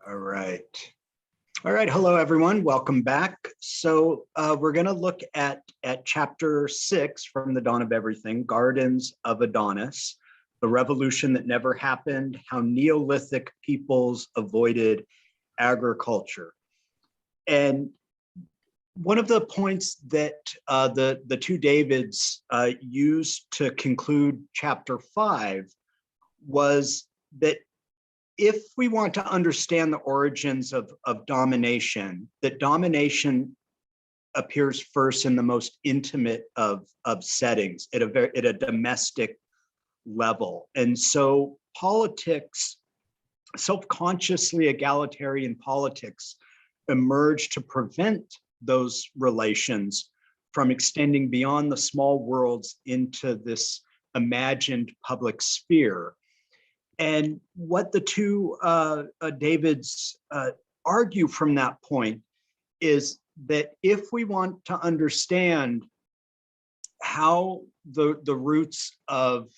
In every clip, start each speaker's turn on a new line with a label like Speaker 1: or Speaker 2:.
Speaker 1: All right. All right. Hello, everyone. Welcome back. So we're going to look at chapter 6 from The Dawn of Everything, Gardens of Adonis, the revolution that never happened, how Neolithic peoples avoided agriculture. And one of the points that the two Davids used to conclude chapter 5 was that if we want to understand the origins of domination, that domination appears first in the most intimate of settings at a domestic level. And so politics, self-consciously egalitarian politics, emerged to prevent those relations from extending beyond the small worlds into this imagined public sphere. And what the two Davids argue from that point is that if we want to understand how the roots of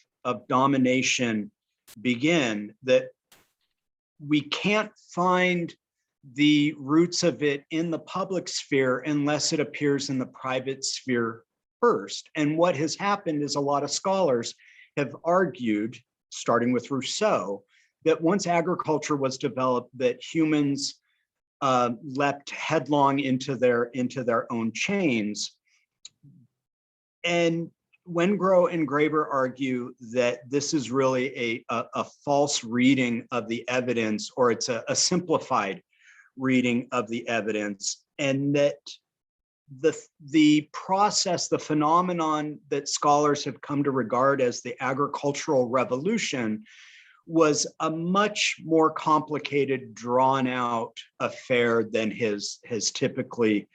Speaker 1: domination begin, that we can't find the roots of it in the public sphere unless it appears in the private sphere first. And what has happened is a lot of scholars have argued, starting with Rousseau, that once agriculture was developed, that humans leapt headlong into their own chains. And Wengrow and Graeber argue that this is really a false reading of the evidence, or it's a simplified reading of the evidence, and that the process, the phenomenon that scholars have come to regard as the agricultural revolution was a much more complicated, drawn out affair than has typically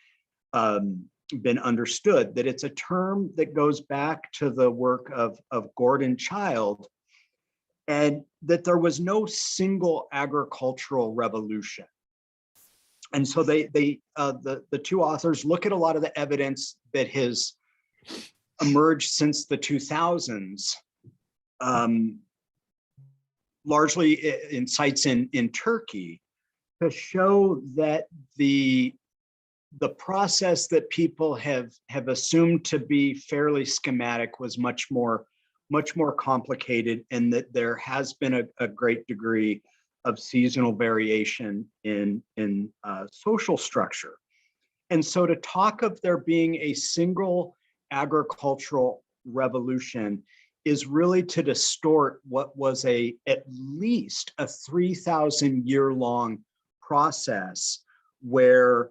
Speaker 1: been understood, that it's a term that goes back to the work of Gordon Childe, and that there was no single agricultural revolution. And so the two authors look at a lot of the evidence that has emerged since the 2000s, largely in sites in Turkey, to show that the process that people have assumed to be fairly schematic was much more complicated, and that there has been a great degree of seasonal variation in social structure. And so to talk of there being a single agricultural revolution is really to distort what was at least a 3,000-year-long process, where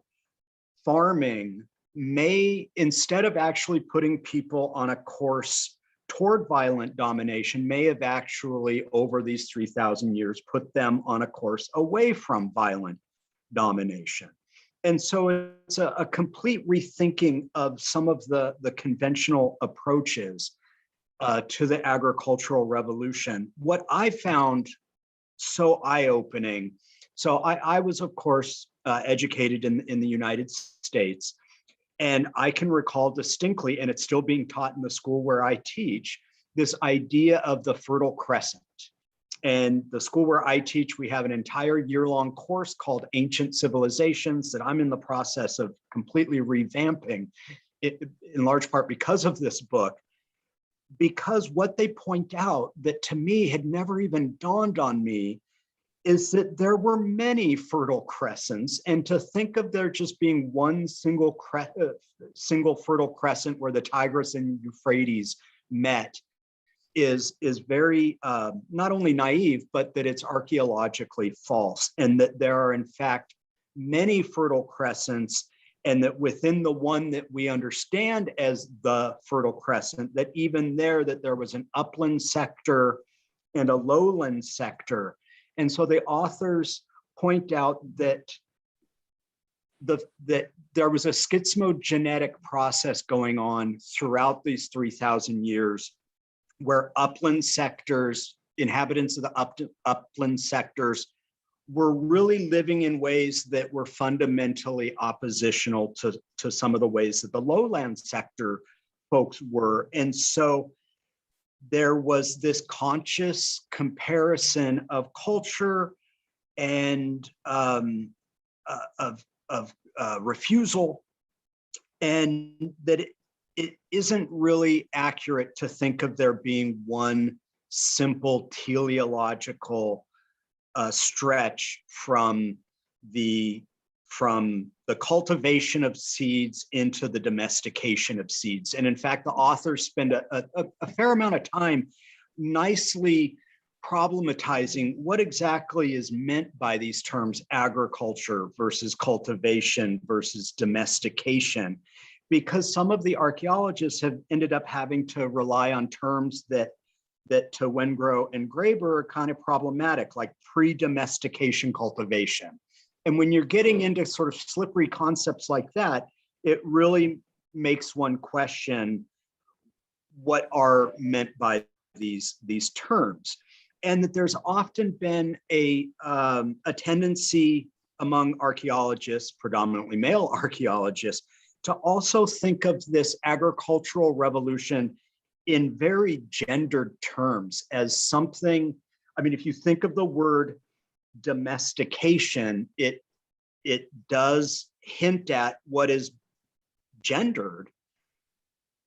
Speaker 1: farming may, instead of actually putting people on a course toward violent domination, may have actually, over these 3,000 years, put them on a course away from violent domination. And so it's a complete rethinking of some of the conventional approaches to the agricultural revolution. What I found so eye-opening, so I was, of course, educated in the United States, and I can recall distinctly, and it's still being taught in the school where I teach, this idea of the Fertile Crescent. And the school where I teach, we have an entire year-long course called Ancient Civilizations that I'm in the process of completely revamping, in large part because of this book. Because what they point out that to me had never even dawned on me is that there were many fertile crescents, and to think of there just being one single fertile crescent where the Tigris and Euphrates met is very not only naive, but that it's archaeologically false, and that there are in fact many fertile crescents, and that within the one that we understand as the Fertile Crescent, that even there was an upland sector and a lowland sector. And so the authors point out that there was a schizmogenetic process going on throughout these 3,000 years, where upland sectors, inhabitants of the upland sectors, were really living in ways that were fundamentally oppositional to some of the ways that the lowland sector folks were. And so there was this conscious comparison of culture and refusal, and that it isn't really accurate to think of there being one simple teleological stretch from the cultivation of seeds into the domestication of seeds. And in fact, the authors spend a fair amount of time nicely problematizing what exactly is meant by these terms agriculture versus cultivation versus domestication, because some of the archaeologists have ended up having to rely on terms that to Wengrow and Graeber are kind of problematic, like pre-domestication cultivation. And when you're getting into sort of slippery concepts like that, it really makes one question what are meant by these terms. And that there's often been a tendency among archaeologists, predominantly male archaeologists, to also think of this agricultural revolution in very gendered terms as something. I mean, if you think of the word domestication, it does hint at what is gendered,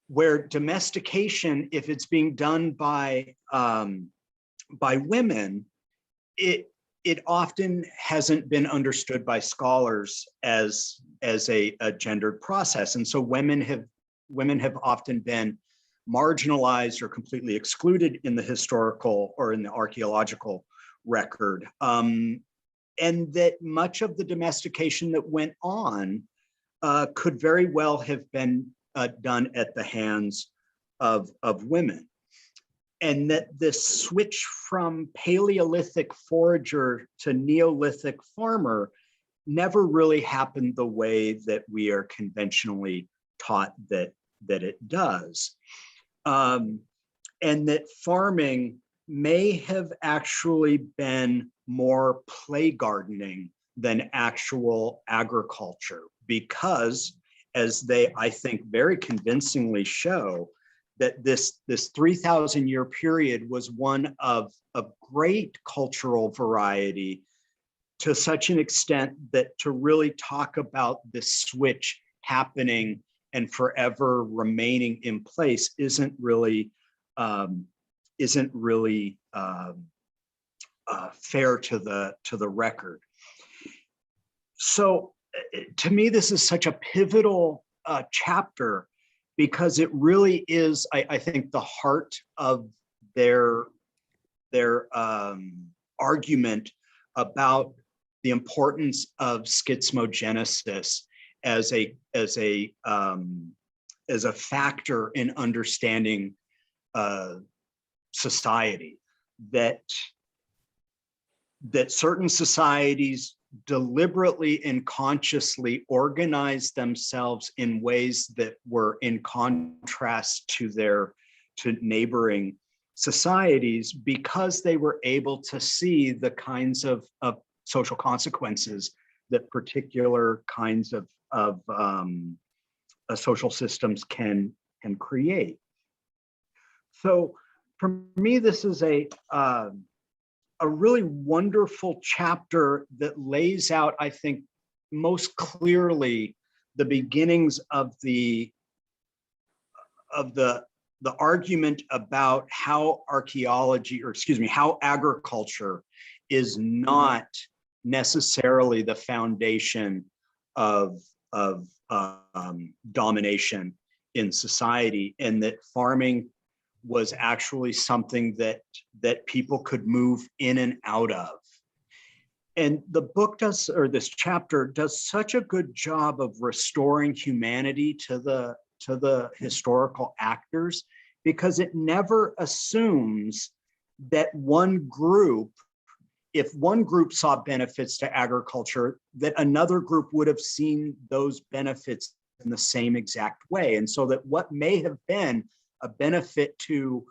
Speaker 1: where domestication, if it's being done by women, it often hasn't been understood by scholars as a gendered process. And so women have often been marginalized or completely excluded in the historical or in the archaeological record. And that much of the domestication that went on could very well have been done at the hands of women. And that this switch from Paleolithic forager to Neolithic farmer never really happened the way that we are conventionally taught that it does. And that farming may have actually been more play gardening than actual agriculture, because as they, I think, very convincingly show, that this 3,000-year period was one of great cultural variety, to such an extent that to really talk about this switch happening and forever remaining in place isn't really fair to the record. So to me, this is such a pivotal chapter, because it really is, I think, the heart of their argument about the importance of schismogenesis as a factor in understanding society. That certain societies deliberately and consciously organized themselves in ways that were in contrast to neighboring societies, because they were able to see the kinds of social consequences that particular kinds of social systems can create. So for me, this is a really wonderful chapter that lays out, I think, most clearly the beginnings of the argument about how how agriculture is not necessarily the foundation of domination in society, and that farming was actually something that people could move in and out of. And the book this chapter does such a good job of restoring humanity to the historical actors, because it never assumes that if one group saw benefits to agriculture, that another group would have seen those benefits in the same exact way. And so that what may have been a benefit to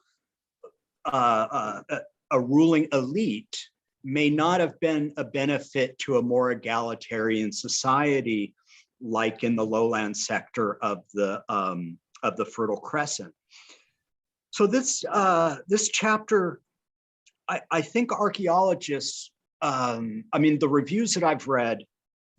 Speaker 1: a ruling elite may not have been a benefit to a more egalitarian society, like in the lowland sector of the Fertile Crescent. So this chapter, I think archaeologists I mean, the reviews that I've read,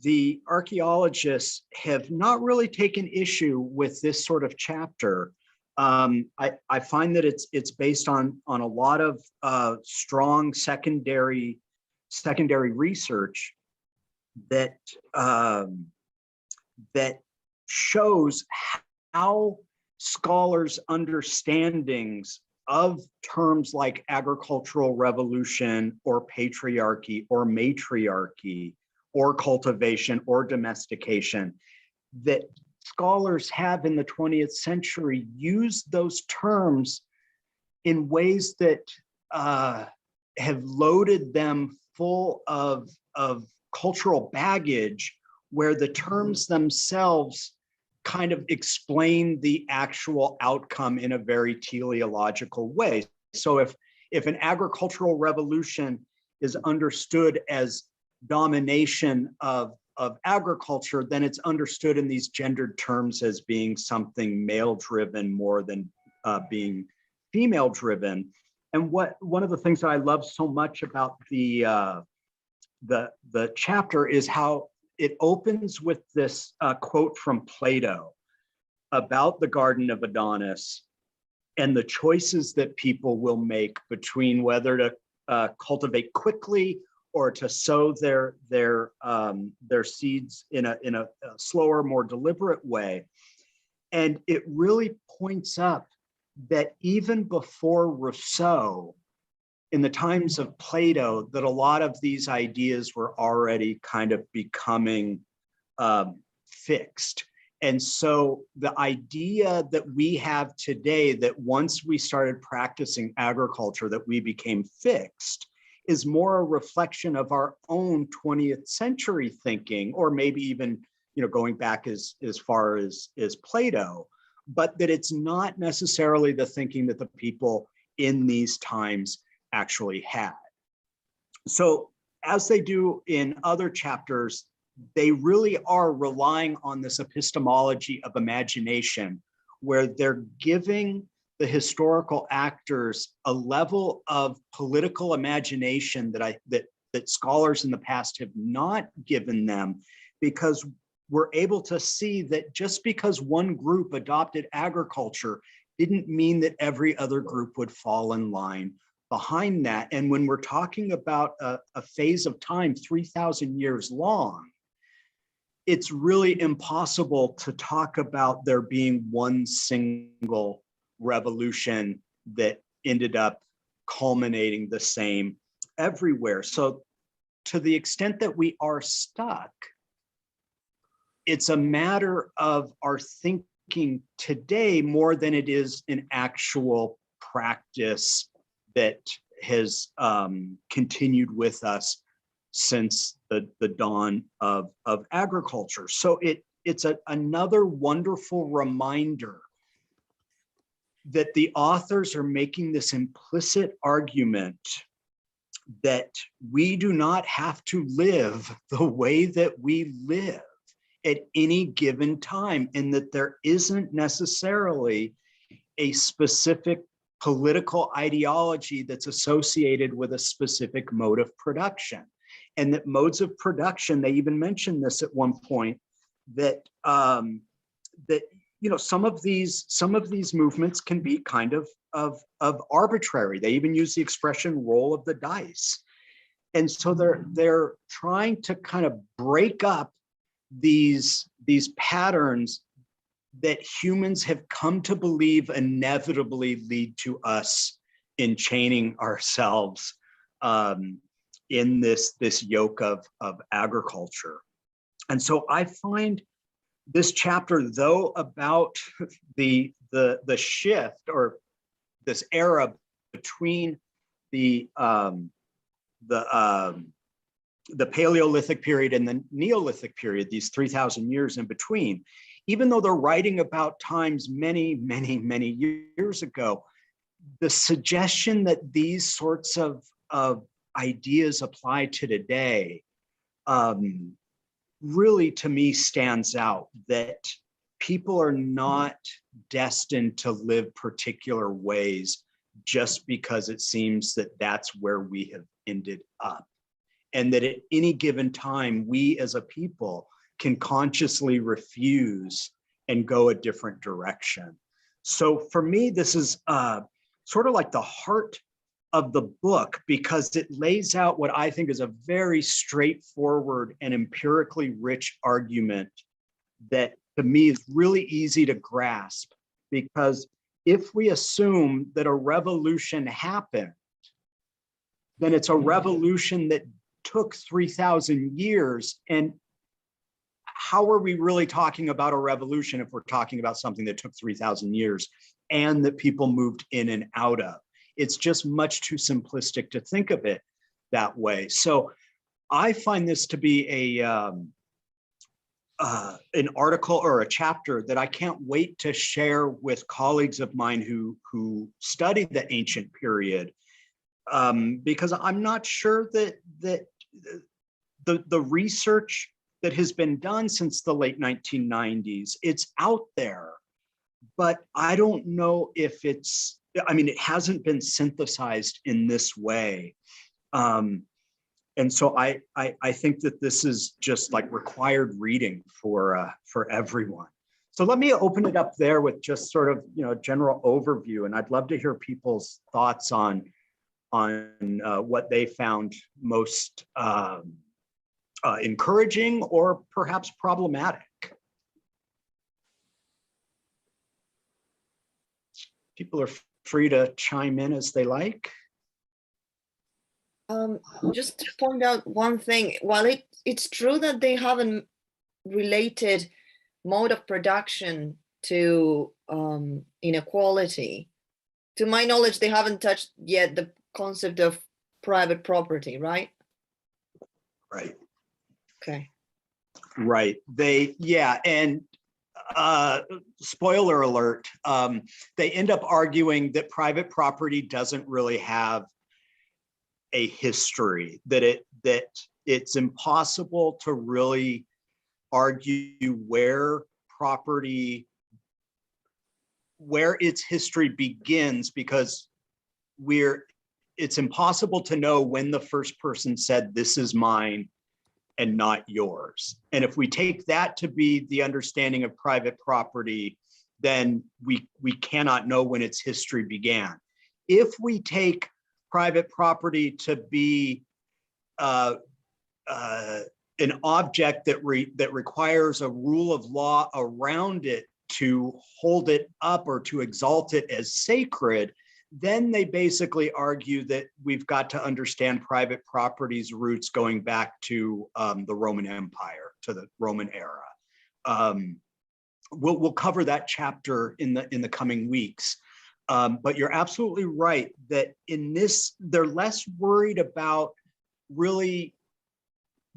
Speaker 1: the archaeologists have not really taken issue with this sort of chapter. I find that it's based on a lot of strong secondary research that that shows how scholars' understandings of terms like agricultural revolution or patriarchy or matriarchy or cultivation or domestication, that scholars have in the 20th century used those terms in ways that have loaded them full of cultural baggage, where the terms themselves kind of explain the actual outcome in a very teleological way. So if an agricultural revolution is understood as domination of agriculture, then it's understood in these gendered terms as being something male-driven more than being female-driven. And one of the things that I love so much about the chapter is how it opens with this quote from Plato about the Garden of Adonis and the choices that people will make between whether to cultivate quickly or to sow their seeds in a slower, more deliberate way. And it really points up that even before Rousseau, in the times of Plato, that a lot of these ideas were already kind of becoming fixed. And so the idea that we have today, that once we started practicing agriculture, that we became fixed, is more a reflection of our own 20th century thinking, or maybe even, you know, going back as far as Plato, but that it's not necessarily the thinking that the people in these times actually had. So as they do in other chapters, they really are relying on this epistemology of imagination, where they're giving the historical actors a level of political imagination that scholars in the past have not given them, because we're able to see that just because one group adopted agriculture didn't mean that every other group would fall in line behind that. And when we're talking about a phase of time 3,000 years long, it's really impossible to talk about there being one single revolution that ended up culminating the same everywhere. So to the extent that we are stuck, it's a matter of our thinking today more than it is an actual practice that has continued with us since the dawn of agriculture. So it's another wonderful reminder that the authors are making this implicit argument that we do not have to live the way that we live at any given time, and that there isn't necessarily a specific political ideology that's associated with a specific mode of production. And that modes of production, they even mentioned this at one point, that that you know, some of these movements can be kind of arbitrary. They even use the expression roll of the dice. And so they're trying to kind of break up these patterns that humans have come to believe inevitably lead to us enchaining ourselves in this yoke of agriculture. And so I find this chapter, though, about the shift, or this era between the Paleolithic period and the Neolithic period, these 3,000 years in between, even though they're writing about times many, many, many years ago, the suggestion that these sorts of ideas apply to today really, to me, stands out, that people are not destined to live particular ways just because it seems that that's where we have ended up. and that at any given time, we as a people can consciously refuse and go a different direction. So for me, this is sort of like the heart of the book, because it lays out what I think is a very straightforward and empirically rich argument that to me is really easy to grasp. Because if we assume that a revolution happened, then it's a revolution that took 3,000 years. And how are we really talking about a revolution if we're talking about something that took 3,000 years and that people moved in and out of? It's just much too simplistic to think of it that way. So I find this to be an article or a chapter that I can't wait to share with colleagues of mine who study the ancient period, because I'm not sure that the research that has been done since the late 1990s, it's out there, but I don't know if it's, I mean, it hasn't been synthesized in this way. And so I think that this is just like required reading for everyone. So let me open it up there with just sort of, you know, general overview, and I'd love to hear people's thoughts on what they found most encouraging or perhaps problematic. People are free to chime in as they like.
Speaker 2: Just to point out one thing, while it's true that they haven't related mode of production to inequality, to my knowledge, they haven't touched yet the concept of private property, right?
Speaker 1: Right.
Speaker 2: Okay.
Speaker 1: Right. And spoiler alert, they end up arguing that private property doesn't really have a history, that it's impossible to really argue where its history begins, because it's impossible to know when the first person said, "This is mine and not yours." And if we take that to be the understanding of private property, then we cannot know when its history began. If we take private property to be an object that requires a rule of law around it to hold it up or to exalt it as sacred, then they basically argue that we've got to understand private property's roots going back to the Roman Empire, to the Roman era. We'll cover that chapter in the coming weeks. But you're absolutely right that in this, they're less worried about really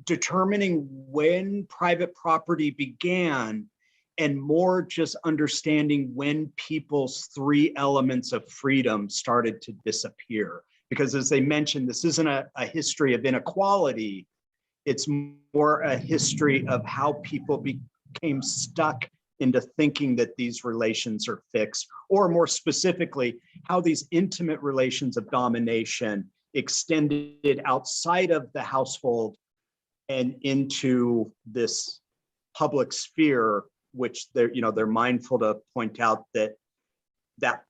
Speaker 1: determining when private property began and more just understanding when people's three elements of freedom started to disappear. Because as they mentioned, this isn't a history of inequality, it's more a history of how people became stuck into thinking that these relations are fixed, or more specifically, how these intimate relations of domination extended outside of the household and into this public sphere, which they're mindful to point out that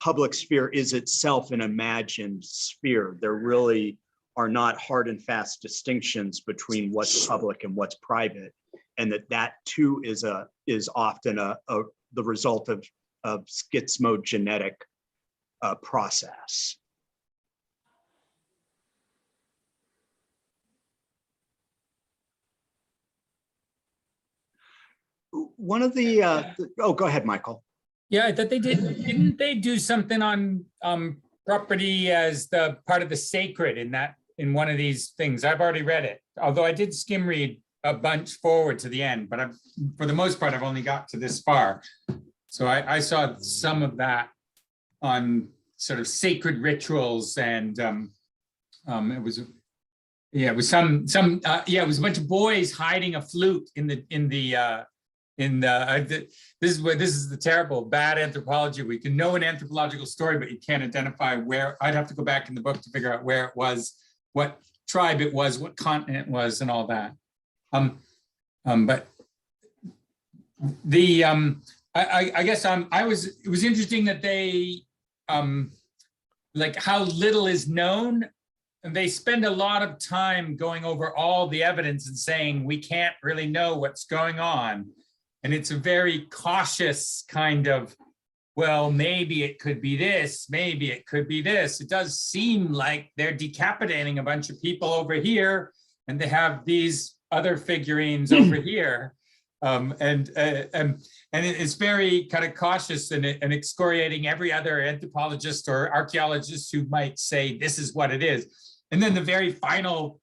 Speaker 1: public sphere is itself an imagined sphere. There really are not hard and fast distinctions between what's public and what's private, and that too is often the result of schismogenetic process. One of the go ahead, Michael.
Speaker 3: Yeah, I thought they didn't they do something on property as the part of the sacred in one of these things? I've already read it, although I did skim read a bunch forward to the end, but for the most part, I've only got to this far. So I saw some of that on sort of sacred rituals, and it was it was a bunch of boys hiding a flute this is the terrible bad anthropology. We can know an anthropological story, but you can't identify where. I'd have to go back in the book to figure out where it was, what tribe it was, what continent it was, and all that. But the I guess it was interesting that they like how little is known, and they spend a lot of time going over all the evidence and saying we can't really know what's going on, and it's a very cautious kind of, well, maybe it could be this, maybe it could be this. It does seem like they're decapitating a bunch of people over here, and they have these other figurines over here. And it's very kind of cautious and excoriating every other anthropologist or archaeologist who might say this is what it is. And then the very final,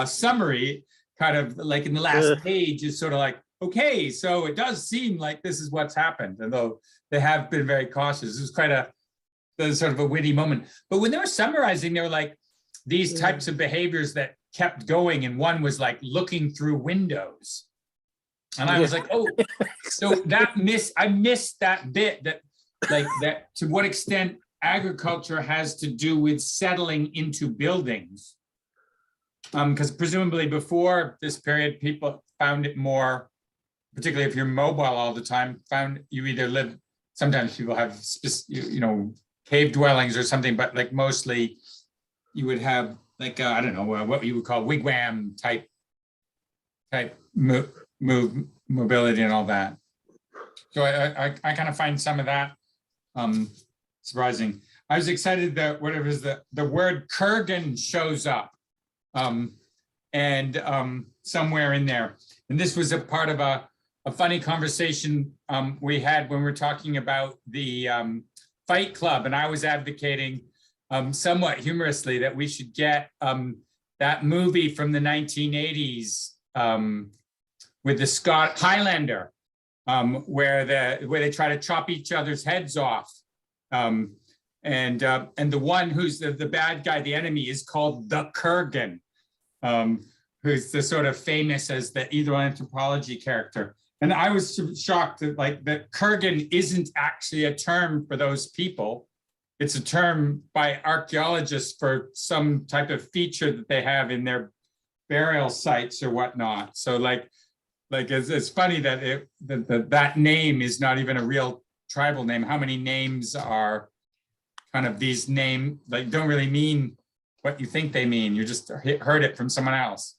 Speaker 3: summary, kind of like in the last page, is sort of like, okay, so it does seem like this is what's happened, although they have been very cautious. It was quite a sort of a witty moment. But when they were summarizing, they were like these types of behaviors that kept going, and one was like looking through windows. And I was like, oh, so I missed that bit, that like that to what extent agriculture has to do with settling into buildings. Because presumably before this period, people found it more, particularly if you're mobile all the time, found you either live, sometimes people have, cave dwellings or something, but like mostly you would have like, I don't know, what you would call wigwam type mobility and all that. So I kind of find some of that surprising. I was excited that whatever is the word Kurgan shows up somewhere in there. And this was a part of a funny conversation we had when we were talking about the Fight Club, and I was advocating somewhat humorously that we should get that movie from the 1980s with the Scott Highlander, where they try to chop each other's heads off, and the one who's the bad guy, the enemy, is called the Kurgan, who's the sort of famous as the anthropology character. And I was shocked that Kurgan isn't actually a term for those people. It's a term by archaeologists for some type of feature that they have in their burial sites or whatnot. So it's funny that that name is not even a real tribal name. How many names are kind of these don't really mean what you think they mean. You just heard it from someone else.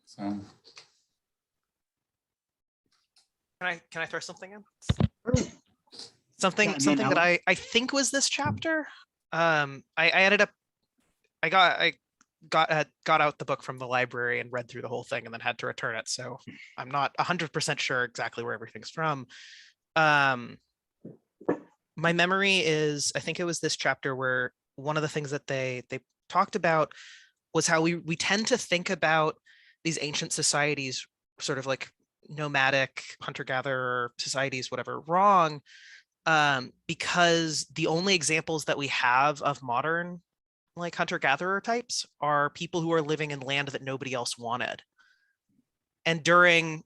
Speaker 3: So.
Speaker 4: Can I throw something in? Something that I think was this chapter. I got out the book from the library and read through the whole thing and then had to return it. So I'm not 100% sure exactly where everything's from. My memory is, I think it was this chapter where one of the things that they talked about was how we tend to think about these ancient societies, sort of like nomadic hunter-gatherer societies, whatever, wrong, because the only examples that we have of modern like hunter-gatherer types are people who are living in land that nobody else wanted. And during,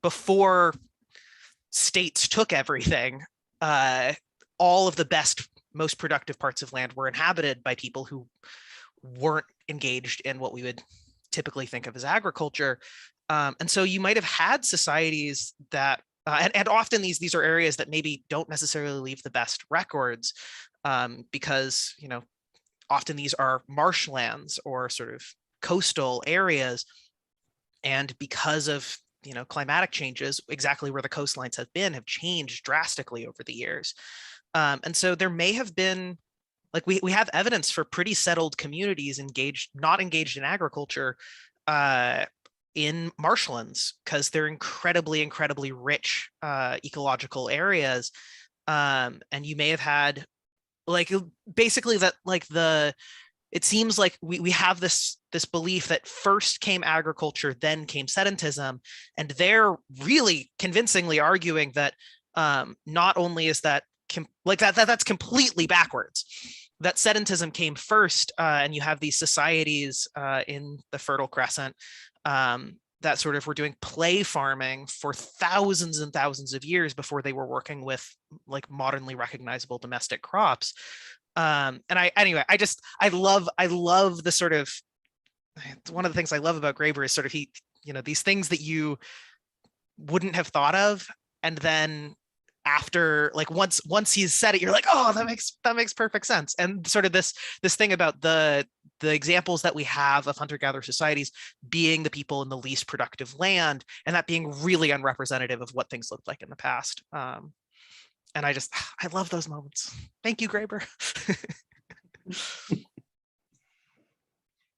Speaker 4: before states took everything, all of the best, most productive parts of land were inhabited by people who weren't engaged in what we would typically think of as agriculture. And so you might have had societies that, and often these are areas that maybe don't necessarily leave the best records, because, often these are marshlands or sort of coastal areas. And because of, climatic changes, exactly where the coastlines have changed drastically over the years. And so there may have been, like we have evidence for pretty settled communities not engaged in agriculture, in marshlands, because they're incredibly, incredibly rich ecological areas. And you may have had basically that it seems like we have this belief that first came agriculture, then came sedentism. And they're really convincingly arguing that not only is that that's completely backwards, that sedentism came first, and you have these societies in the Fertile Crescent that sort of were doing play farming for thousands and thousands of years before they were working with like modernly recognizable domestic crops. And I love the sort of, one of the things I love about Graeber is sort of these things that you wouldn't have thought of, and then after, like, once he's said it, you're like, oh, that makes perfect sense. And sort of this thing about the examples that we have of hunter-gatherer societies being the people in the least productive land, and that being really unrepresentative of what things looked like in the past. And I love those moments. Thank you, Graeber.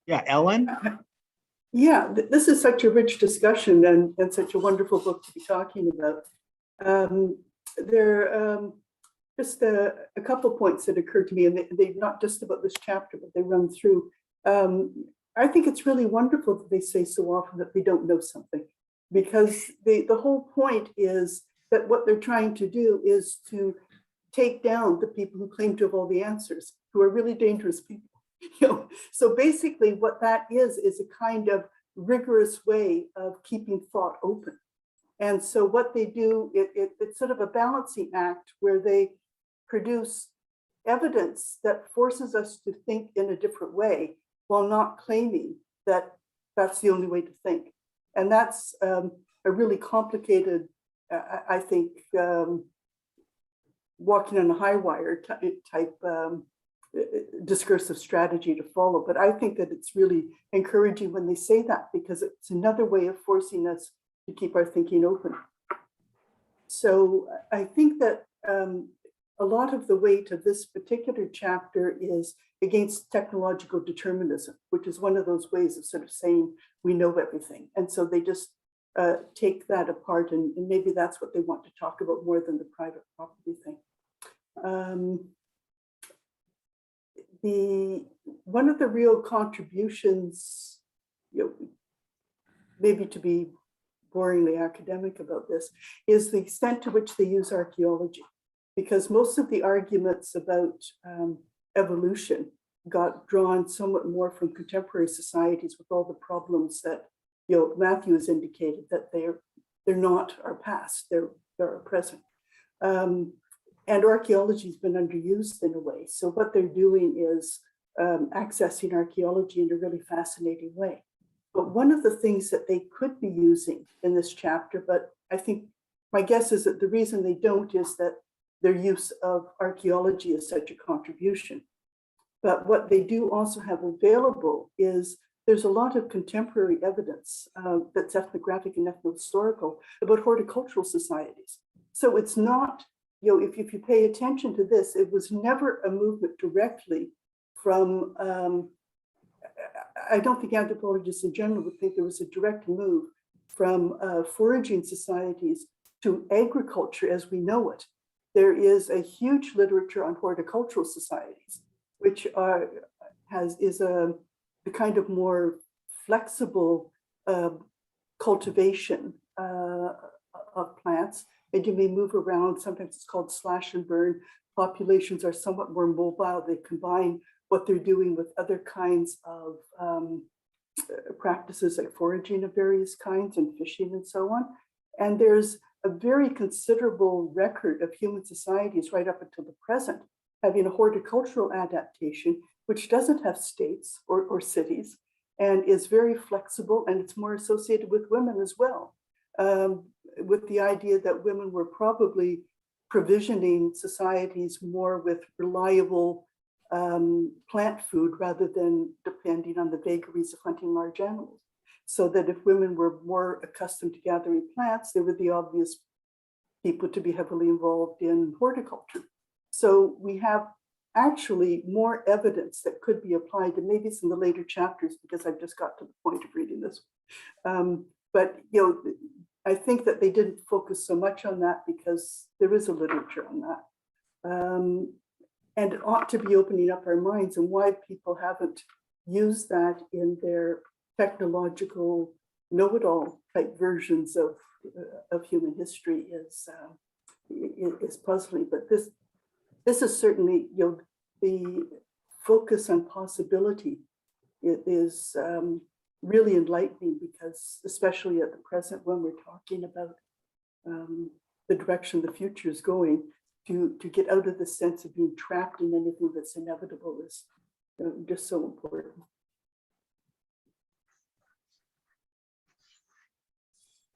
Speaker 1: Yeah, Ellen?
Speaker 5: Yeah, this is such a rich discussion and such a wonderful book to be talking about. There are just a couple points that occurred to me, and they're not just about this chapter, but they run through. I think it's really wonderful that they say so often that they don't know something, because the whole point is that what they're trying to do is to take down the people who claim to have all the answers, who are really dangerous people. So basically what that is a kind of rigorous way of keeping thought open. And so what they do, it's sort of a balancing act where they produce evidence that forces us to think in a different way while not claiming that that's the only way to think. And that's a really complicated, I think, walking on a high wire type discursive strategy to follow. But I think that it's really encouraging when they say that, because it's another way of forcing us to keep our thinking open. So I think that a lot of the weight of this particular chapter is against technological determinism, which is one of those ways of sort of saying we know everything. And so they just take that apart, and maybe that's what they want to talk about more than the private property thing. One of the real contributions, maybe to be boringly academic about this, is the extent to which they use archaeology, because most of the arguments about evolution got drawn somewhat more from contemporary societies with all the problems that Matthew has indicated, that they're not our past, they're our present. And archaeology has been underused in a way. So what they're doing is accessing archaeology in a really fascinating way. But one of the things that they could be using in this chapter, but I think my guess is that the reason they don't is that their use of archaeology is such a contribution. But what they do also have available is there's a lot of contemporary evidence that's ethnographic and ethnohistorical about horticultural societies. So it's not, if you pay attention to this, it was never a movement directly from, I don't think anthropologists in general would think there was a direct move from foraging societies to agriculture as we know it. There is a huge literature on horticultural societies, which is a kind of more flexible cultivation of plants. And you may move around. Sometimes it's called slash and burn. Populations are somewhat more mobile. They combine what they're doing with other kinds of practices like foraging of various kinds and fishing and so on. And there's a very considerable record of human societies right up until the present having a horticultural adaptation, which doesn't have states or cities, and is very flexible, and it's more associated with women as well, with the idea that women were probably provisioning societies more with reliable plant food rather than depending on the vagaries of hunting large animals. So that if women were more accustomed to gathering plants, they were the obvious people to be heavily involved in horticulture. So we have actually more evidence that could be applied, and maybe it's in the later chapters because I've just got to the point of reading this. But I think that they didn't focus so much on that because there is a literature on that. And it ought to be opening up our minds, and why people haven't used that in their technological know-it-all type versions of human history is puzzling. But this is certainly, the focus on possibility is really enlightening, because especially at the present when we're talking about the direction the future is going, to get out of the sense of being trapped in anything that's inevitable is just so important.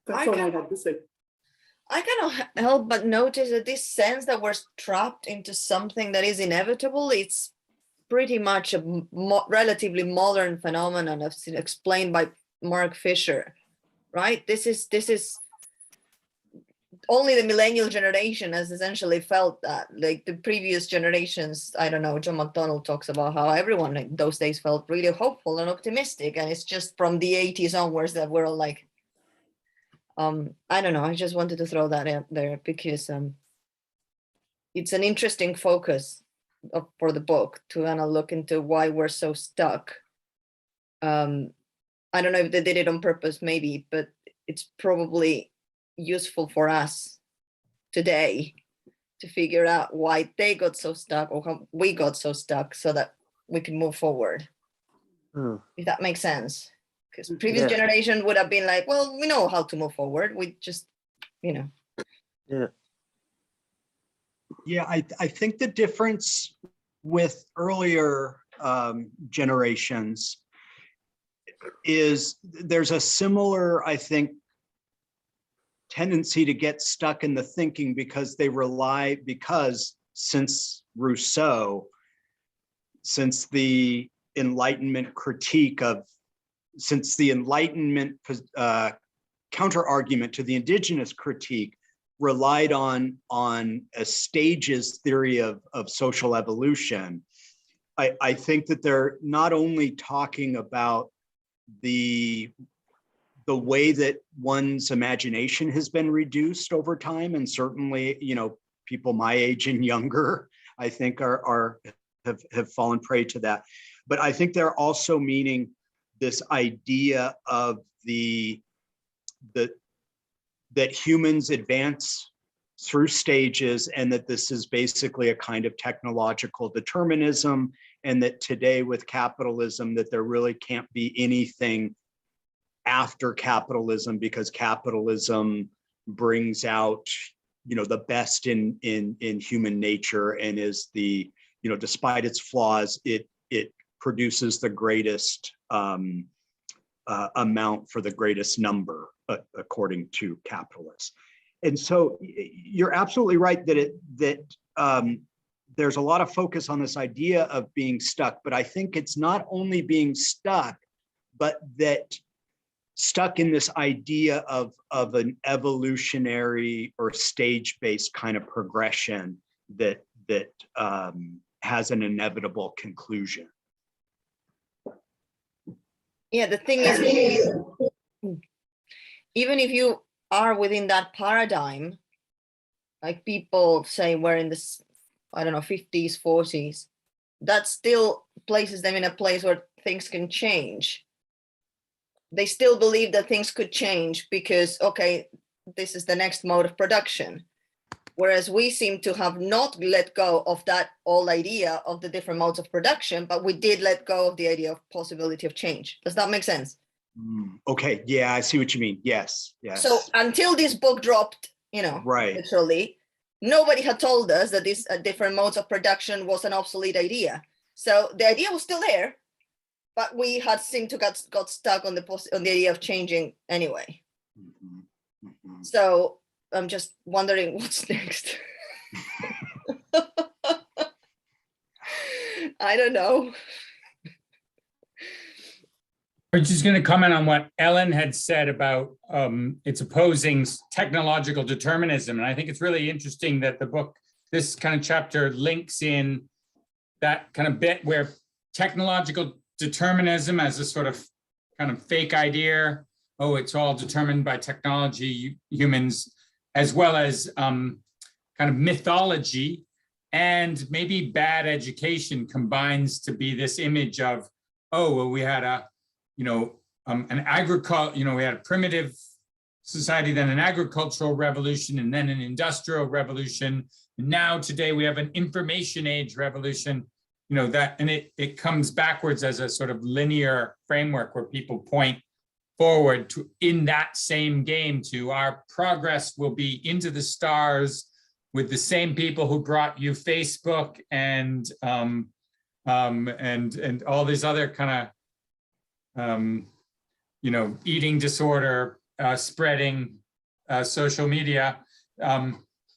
Speaker 5: That's all I had to say.
Speaker 2: I cannot help but notice that this sense that we're trapped into something that is inevitable, it's pretty much a relatively modern phenomenon that's explained by Mark Fisher, right? This is only the millennial generation has essentially felt that. Like the previous generations, I don't know, John McDonnell talks about how everyone in those days felt really hopeful and optimistic, and it's just from the 80s onwards that we're all like, I don't know, I just wanted to throw that out there because it's an interesting focus for the book to kind of look into why we're so stuck. I don't know if they did it on purpose, maybe, but it's probably useful for us today to figure out why they got so stuck or how we got so stuck so that we can move forward. If that makes sense. Because previous generation would have been like, well, we know how to move forward. We just, you know.
Speaker 1: Yeah, I think the difference with earlier generations is there's a similar, I think, tendency to get stuck in the thinking because since Rousseau, since the Enlightenment critique of, since the Enlightenment counter argument to the indigenous critique relied on a stages theory of social evolution, I think that they're not only talking about the way that one's imagination has been reduced over time, and certainly, you know, people my age and younger, I think have fallen prey to that. But I think they're also meaning this idea of that humans advance through stages, and that this is basically a kind of technological determinism, and that today with capitalism, that there really can't be anything after capitalism, because capitalism brings out, you know, the best in human nature, and is the, you know, despite its flaws, it produces the greatest amount for the greatest number, according to capitalists. And so you're absolutely right that there's a lot of focus on this idea of being stuck, but I think it's not only being stuck, but that stuck in this idea of an evolutionary or stage-based kind of progression that has an inevitable conclusion.
Speaker 2: Yeah, the thing is, even if you are within that paradigm, like people say we're in this, I don't know, 50s, 40s, that still places them in a place where things can change. They still believe that things could change because, okay, this is the next mode of production. Whereas we seem to have not let go of that old idea of the different modes of production, but we did let go of the idea of possibility of change. Does that make sense?
Speaker 1: Okay, yeah, I see what you mean. Yes, yes.
Speaker 2: So until this book dropped, you know,
Speaker 1: right,
Speaker 2: literally, nobody had told us that this different modes of production was an obsolete idea. So the idea was still there, but we had seemed to got stuck on the idea of changing anyway. So I'm just wondering what's next. I don't know.
Speaker 3: I'm just going to comment on what Ellen had said about its opposing technological determinism. And I think it's really interesting that the book, this kind of chapter, links in that kind of bit where technological determinism as a sort of kind of fake idea, oh, it's all determined by technology, humans, as well as kind of mythology and maybe bad education combines to be this image of, oh, well, we had a, you know, an agriculture, you know, we had a primitive society, then an agricultural revolution, and then an industrial revolution. And now today we have an information age revolution, you know, that, and it comes backwards as a sort of linear framework where people point forward to, in that same game, to our progress will be into the stars, with the same people who brought you Facebook and all these other kind of eating disorder spreading social media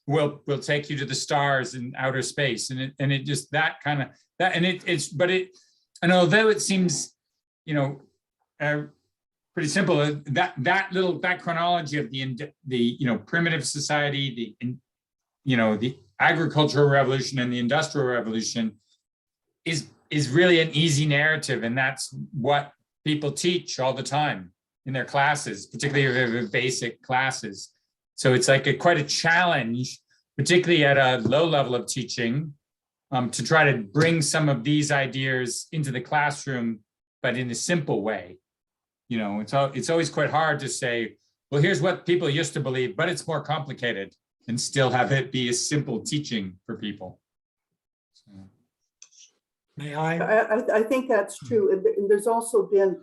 Speaker 3: will take you to the stars in outer space, and it just that kind of that, and and although it seems pretty simple, that chronology of the primitive society, the agricultural revolution and the industrial revolution is really an easy narrative, and that's what people teach all the time in their classes, particularly their basic classes. So it's like quite a challenge, particularly at a low level of teaching, to try to bring some of these ideas into the classroom, but in a simple way. It's always quite hard to say, well, here's what people used to believe, but it's more complicated, and still have it be a simple teaching for people. So.
Speaker 6: May I?
Speaker 5: I think that's true. And there's also been,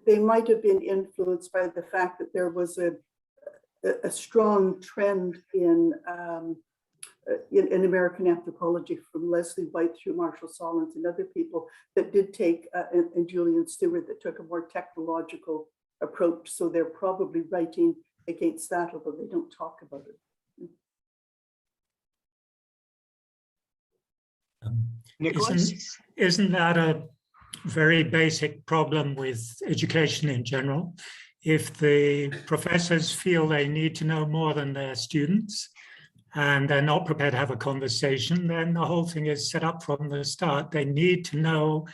Speaker 5: they might have been influenced by the fact that there was a strong trend in American anthropology from Leslie White through Marshall Solins and other people that did take, and Julian Stewart, that took a more technological approach. So they're probably writing against that, although they don't talk about it.
Speaker 1: Nicholas?
Speaker 6: Isn't that a very basic problem with education in general? If the professors feel they need to know more than their students and they're not prepared to have a conversation, then the whole thing is set up from the start. They need to know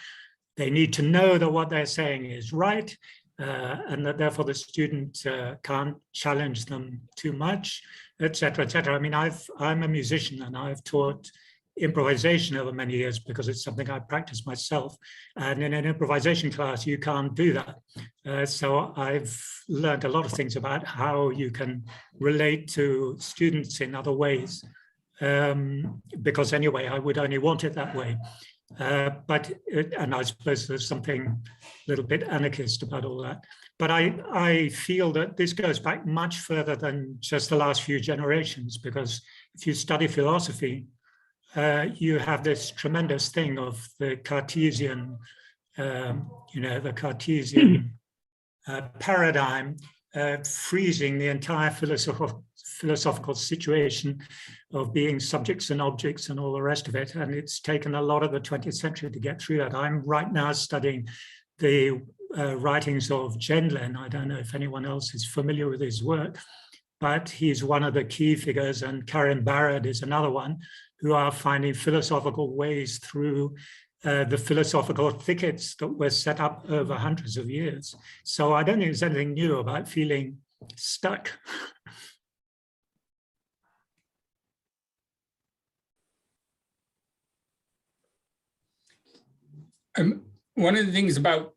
Speaker 6: that what they're saying is right, and that therefore the student can't challenge them too much, etc., etc. I mean, I'm a musician and I've taught improvisation over many years because it's something I practice myself. And in an improvisation class, you can't do that. So I've learned a lot of things about how you can relate to students in other ways. Because anyway, I would only want it that way. And I suppose there's something a little bit anarchist about all that. But I feel that this goes back much further than just the last few generations, because if you study philosophy, you have this tremendous thing of the Cartesian, the Cartesian paradigm freezing the entire philosophical situation of being subjects and objects and all the rest of it. And it's taken a lot of the 20th century to get through that. I'm right now studying the writings of Gendlin. I don't know if anyone else is familiar with his work, but he's one of the key figures, and Karen Barrett is another one, who are finding philosophical ways through the philosophical thickets that were set up over hundreds of years. So I don't think there's anything new about feeling stuck.
Speaker 3: One of the things about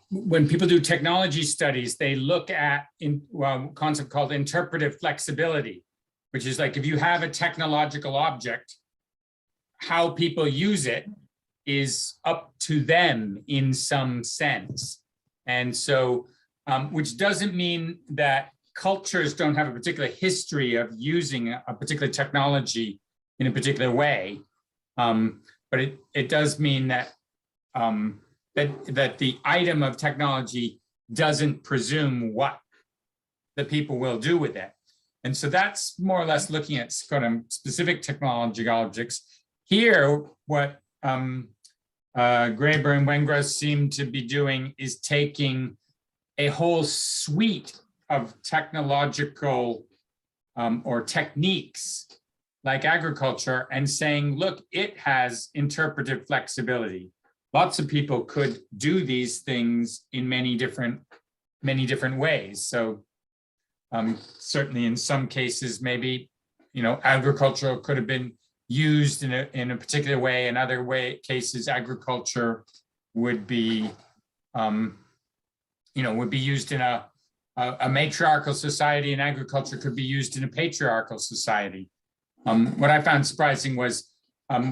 Speaker 3: when people do technology studies, they look at a concept called interpretive flexibility, which is like, if you have a technological object, how people use it is up to them in some sense. And so, which doesn't mean that cultures don't have a particular history of using a particular technology in a particular way. But it does mean that that the item of technology doesn't presume what the people will do with it. And so that's more or less looking at kind of specific technology objects. Here, what Graeber and Wengrow seem to be doing is taking a whole suite of technological or techniques like agriculture and saying, look, it has interpretive flexibility. Lots of people could do these things in many different ways. So certainly in some cases, maybe, agriculture could have been used in a particular way. In other cases, agriculture would be, would be used in a matriarchal society, and agriculture could be used in a patriarchal society. What I found surprising was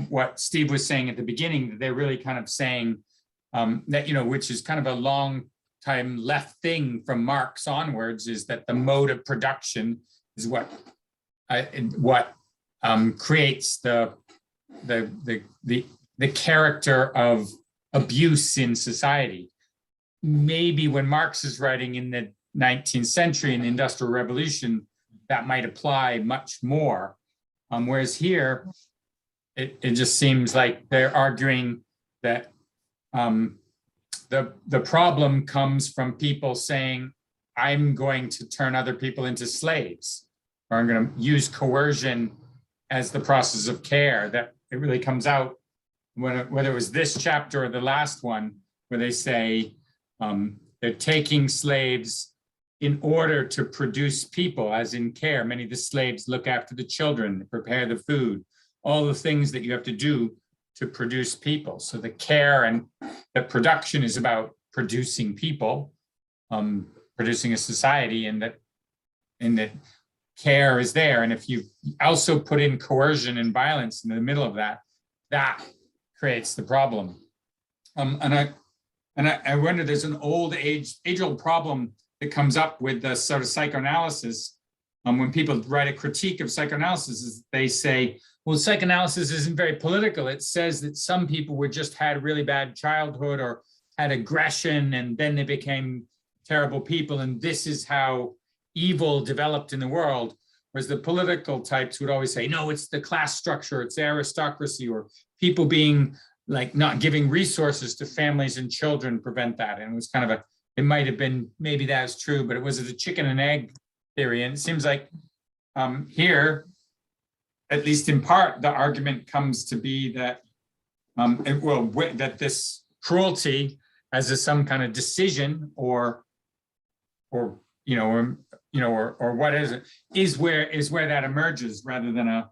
Speaker 3: what Steve was saying at the beginning, that they're really kind of saying that, which is kind of a long time left thing from Marx onwards, is that the mode of production is what what creates the character of abuse in society. Maybe when Marx is writing in the 19th century in the Industrial Revolution, that might apply much more. Whereas here, it just seems like they're arguing that the problem comes from people saying, I'm going to turn other people into slaves, or I'm going to use coercion as the process of care. That it really comes out, whether it was this chapter or the last one, where they say they're taking slaves in order to produce people, as in care. Many of the slaves look after the children, prepare the food, all the things that you have to do to produce people. So the care and the production is about producing people, producing a society, and that care is there. And if you also put in coercion and violence in the middle of that, that creates the problem. And I wonder, there's an age-old problem that comes up with the sort of psychoanalysis. When people write a critique of psychoanalysis, is they say, well, psychoanalysis isn't very political. It says that some people were just had a really bad childhood or had aggression, and then they became terrible people, and this is how evil developed in the world. Whereas the political types would always say, no, it's the class structure, it's the aristocracy, or people being like not giving resources to families and children prevent that. And it was kind of it might have been, maybe that's true, but it was a chicken and egg theory. And it seems like here, at least in part, the argument comes to be that, that this cruelty as some kind of decision or what is it, is where that emerges, rather than a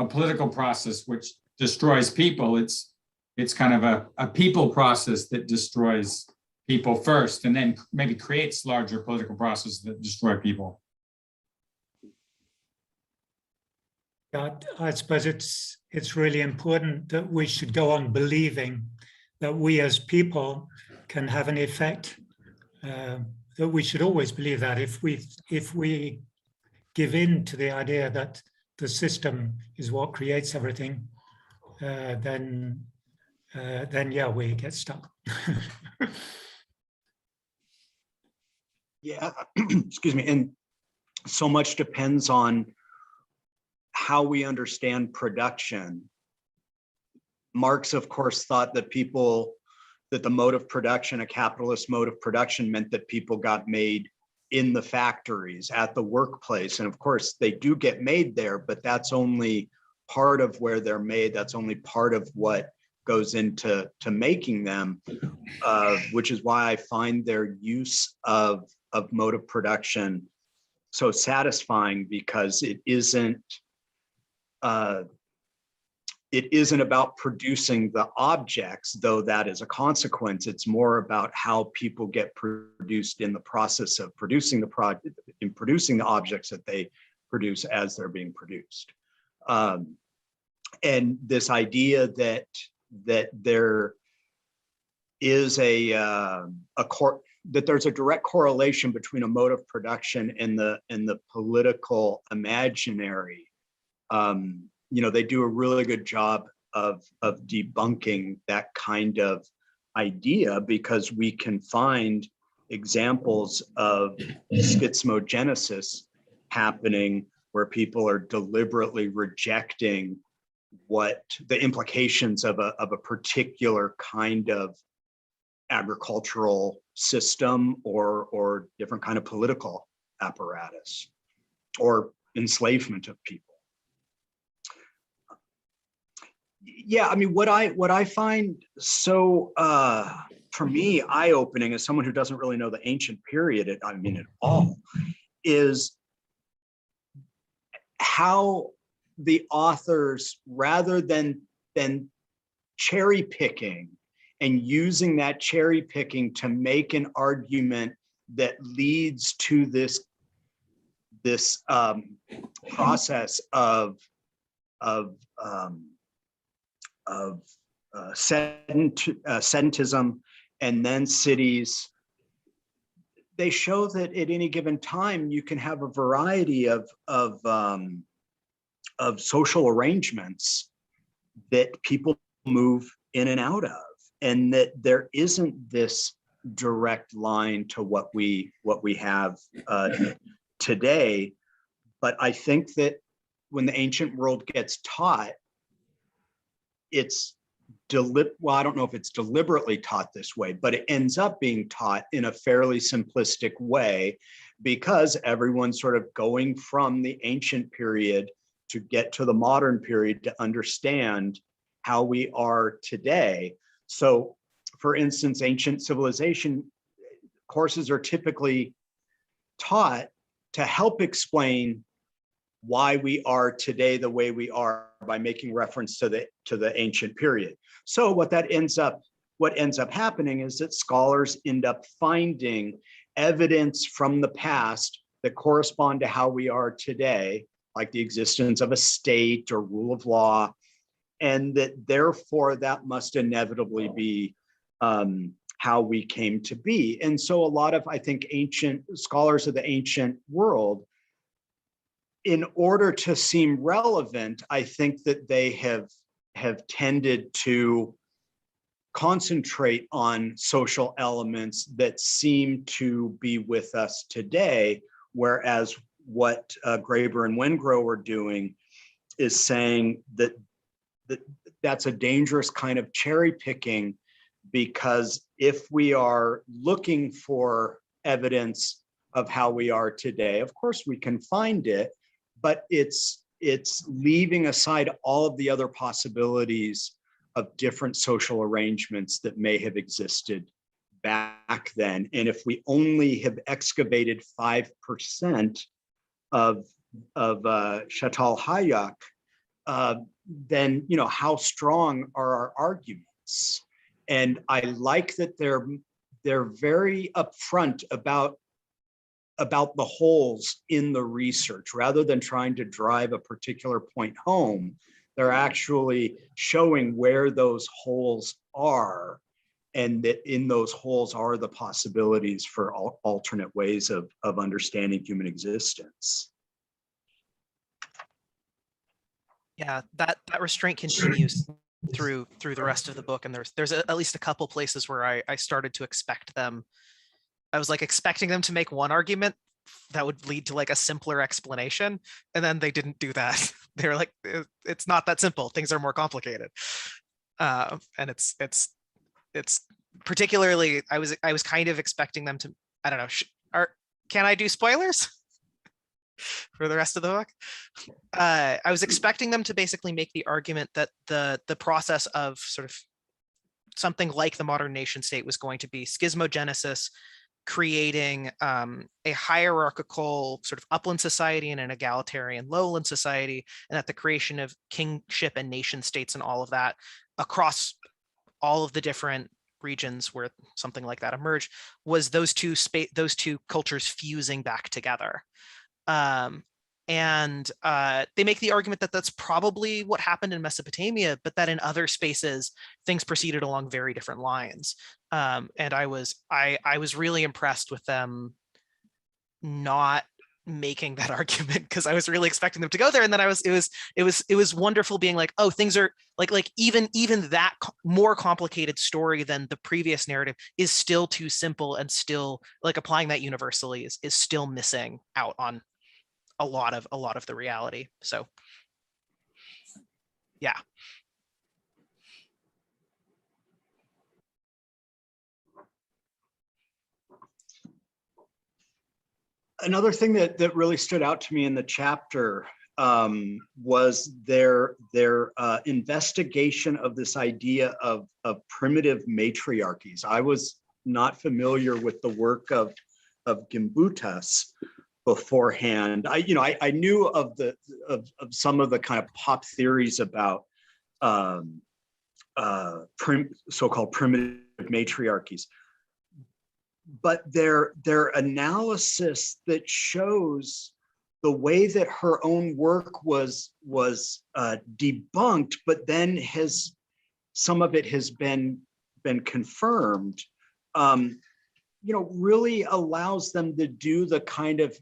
Speaker 3: political process which destroys people. It's kind of a people process that destroys people first, and then maybe creates larger political processes that destroy people.
Speaker 6: Yeah, I suppose it's really important that we should go on believing that we as people can have an effect. That we should always believe that if we give in to the idea that the system is what creates everything, then yeah, we get stuck.
Speaker 1: Yeah, excuse me. And so much depends on how we understand production. Marx, of course, thought that the mode of production, a capitalist mode of production, meant that people got made in the factories, at the workplace. And of course, they do get made there, but that's only part of where they're made. That's only part of what goes into making them, which is why I find their use of mode of production so satisfying, because it isn't about producing the objects, though that is a consequence. It's more about how people get produced in the process of producing the product, in producing the objects that they produce as they're being produced. And this idea that there is that there's a direct correlation between a mode of production and the political imaginary. They do a really good job of debunking that kind of idea, because we can find examples of schismogenesis happening where people are deliberately rejecting what the implications of a particular kind of agricultural system or different kind of political apparatus or enslavement of people. Yeah, I mean, what I find so for me eye-opening as someone who doesn't really know the ancient period at all, is how the authors, rather than cherry picking and using that cherry picking to make an argument that leads to this process of sedentism and then cities, they show that at any given time you can have a variety of of social arrangements that people move in and out of, and that there isn't this direct line to what we have today. But I think that when the ancient world gets taught, it's well, I don't know if it's deliberately taught this way, but it ends up being taught in a fairly simplistic way, because everyone's sort of going from the ancient period to get to the modern period to understand how we are today. So, for instance, ancient civilization courses are typically taught to help explain why we are today the way we are by making reference to the ancient period. So what ends up happening is that scholars end up finding evidence from the past that correspond to how we are today, like the existence of a state or rule of law, and that therefore that must inevitably be how we came to be. And so a lot of, I think, ancient scholars of the ancient world, in order to seem relevant, I think that they have tended to concentrate on social elements that seem to be with us today, whereas what Graeber and Wengrow are doing is saying that that's a dangerous kind of cherry picking, because if we are looking for evidence of how we are today, of course we can find it, but it's leaving aside all of the other possibilities of different social arrangements that may have existed back then. And if we only have excavated 5% of Chatal Hayak, then how strong are our arguments? And I like that they're very upfront about the holes in the research. Rather than trying to drive a particular point home, they're actually showing where those holes are, and that in those holes are the possibilities for alternate ways of understanding human existence.
Speaker 4: Yeah, that restraint continues through the rest of the book, and there's at least a couple places where I started to expect them. I was like expecting them to make one argument that would lead to like a simpler explanation, and then they didn't do that. They were like, it's not that simple. Things are more complicated, and it's particularly I was kind of expecting them to, I don't know. Can I do spoilers for the rest of the book? I was expecting them to basically make the argument that the process of sort of something like the modern nation state was going to be schismogenesis, creating a hierarchical sort of upland society and an egalitarian lowland society, and that the creation of kingship and nation states and all of that across all of the different regions where something like that emerged was those two cultures fusing back together. And they make the argument that that's probably what happened in Mesopotamia, but that in other spaces things proceeded along very different lines. And I was really impressed with them not making that argument, because I was really expecting them to go there, and then it was wonderful being like, oh, things are like even that more complicated story than the previous narrative is still too simple, and still like applying that universally is still missing out on a lot of the reality. So yeah.
Speaker 1: Another thing that really stood out to me in the chapter was their investigation of this idea of primitive matriarchies. I was not familiar with the work of Gimbutas beforehand. I knew of some of the kind of pop theories about so-called primitive matriarchies, but their analysis that shows the way that her own work was debunked, but then some of it has been confirmed, really allows them to do the kind of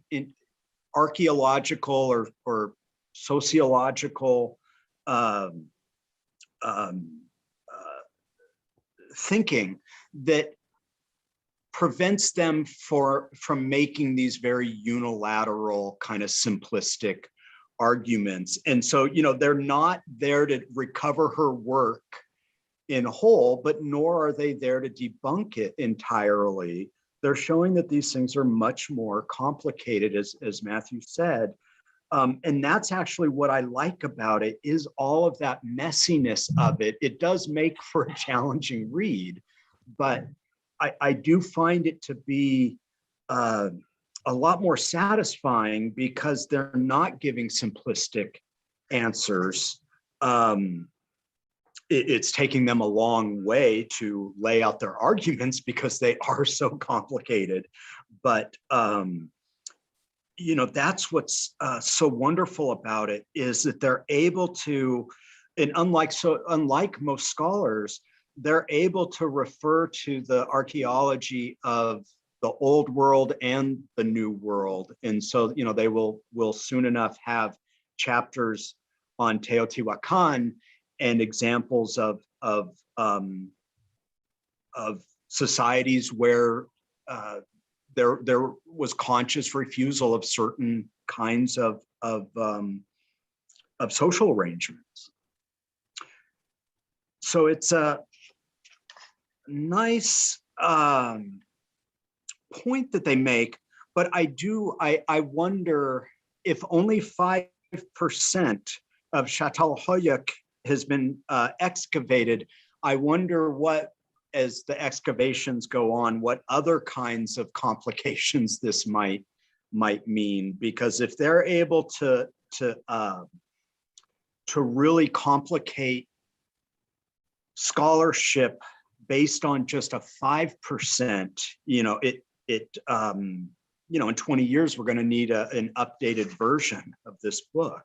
Speaker 1: archaeological or sociological thinking that prevents them from making these very unilateral kind of simplistic arguments. And so, they're not there to recover her work in whole, but nor are they there to debunk it entirely. They're showing that these things are much more complicated, as Matthew said. And that's actually what I like about it, is all of that messiness of it. It does make for a challenging read, but I do find it to be a lot more satisfying because they're not giving simplistic answers. It's taking them a long way to lay out their arguments because they are so complicated. But that's what's so wonderful about it, is that they're able to, and unlike most scholars, they're able to refer to the archaeology of the old world and the new world. And so, they will soon enough have chapters on Teotihuacan and examples of societies where there was conscious refusal of certain kinds of social arrangements. So it's a nice point that they make, but I wonder if only 5% of Çatalhöyük has been excavated. I wonder what, as the excavations go on, what other kinds of complications this might mean, because if they're able to really complicate scholarship based on just a 5%, in 20 years, we're going to need an updated version of this book.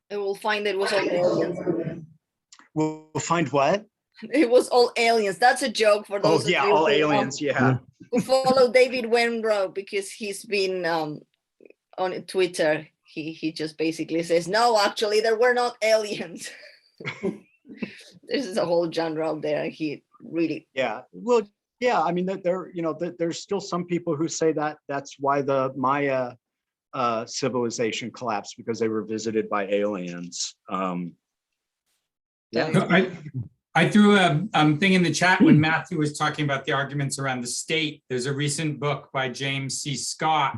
Speaker 2: And we'll find it was all aliens.
Speaker 1: We'll find what?
Speaker 2: It was all aliens. That's a joke for those
Speaker 1: Oh yeah,
Speaker 2: of you
Speaker 1: all
Speaker 2: who,
Speaker 1: aliens. Yeah.
Speaker 2: who follow David Wengrow, because he's been on Twitter. He just basically says, no, actually, there were not aliens. This is a whole genre out there. He really.
Speaker 1: Yeah. Well, yeah. I mean, there's still some people who say that that's why the Maya civilization collapsed, because they were visited by aliens. Yeah.
Speaker 3: I threw a thing in the chat when Matthew was talking about the arguments around the state. There's a recent book by James C. Scott,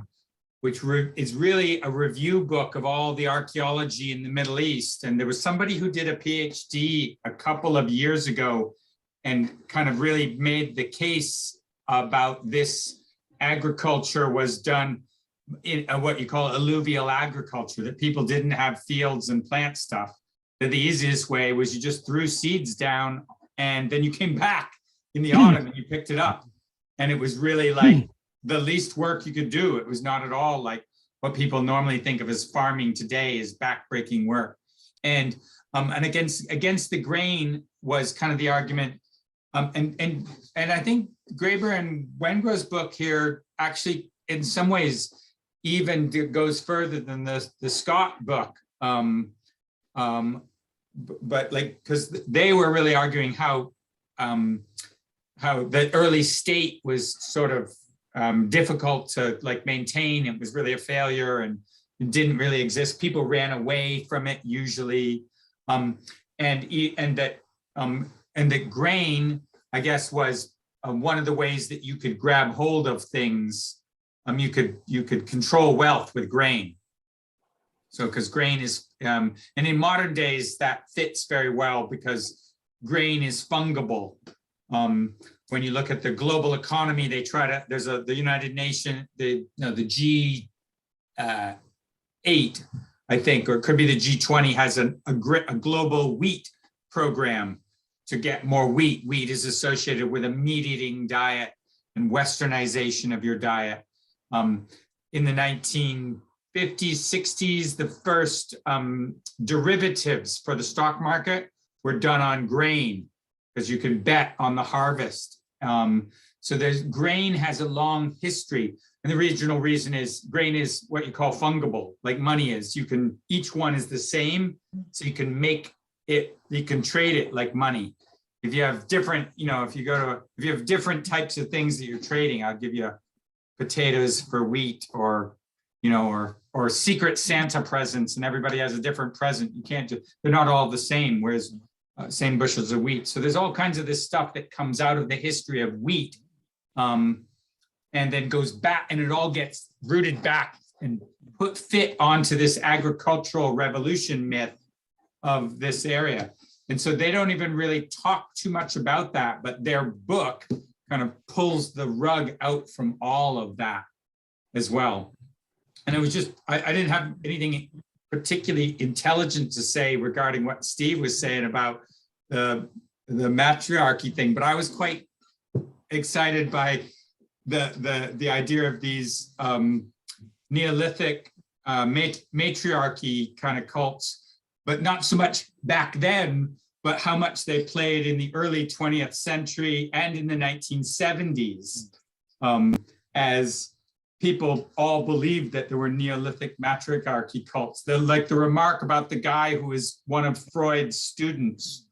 Speaker 3: which is really a review book of all the archaeology in the Middle East. And there was somebody who did a PhD a couple of years ago and kind of really made the case about this agriculture was done in what you call alluvial agriculture, that people didn't have fields and plant stuff. That the easiest way was you just threw seeds down and then you came back in the autumn and you picked it up. And it was really like the least work you could do. It was not at all like what people normally think of as farming today is backbreaking work. And against the grain was kind of the argument. And I think Graeber and Wengrow's book here actually in some ways even goes further than the Scott book. But like, because they were really arguing how the early state was sort of difficult to like maintain. It was really a failure and it didn't really exist. People ran away from it usually, and that grain, I guess, was one of the ways that you could grab hold of things. You could control wealth with grain. So, because grain is, and in modern days that fits very well because grain is fungible. When you look at the global economy, they try to. There's the United Nations, the G8, I think, or it could be the G20 has a global wheat program to get more wheat. Wheat is associated with a meat-eating diet and westernization of your diet. In the 1950s, 60s, the first derivatives for the stock market were done on grain because you could bet on the harvest. So there's grain has a long history. And the regional reason is grain is what you call fungible, like money is. Each one is the same. So you can make it, you can trade it like money. If you have different, if you have different types of things that you're trading, I'll give you potatoes for wheat, or secret Santa presents, and everybody has a different present. You can't they're not all the same, whereas same bushels of wheat. So there's all kinds of this stuff that comes out of the history of wheat, and then goes back, and it all gets rooted back and fit onto this agricultural revolution myth of this area. And so they don't even really talk too much about that, but their book kind of pulls the rug out from all of that as well. And it was just, I didn't have anything particularly intelligent to say regarding what Steve was saying about the matriarchy thing, but I was quite excited by the idea of these Neolithic matriarchy kind of cults, but not so much back then, but how much they played in the early 20th century and in the 1970s, as people all believed that there were Neolithic matriarchy cults. Like the remark about the guy who was one of Freud's students,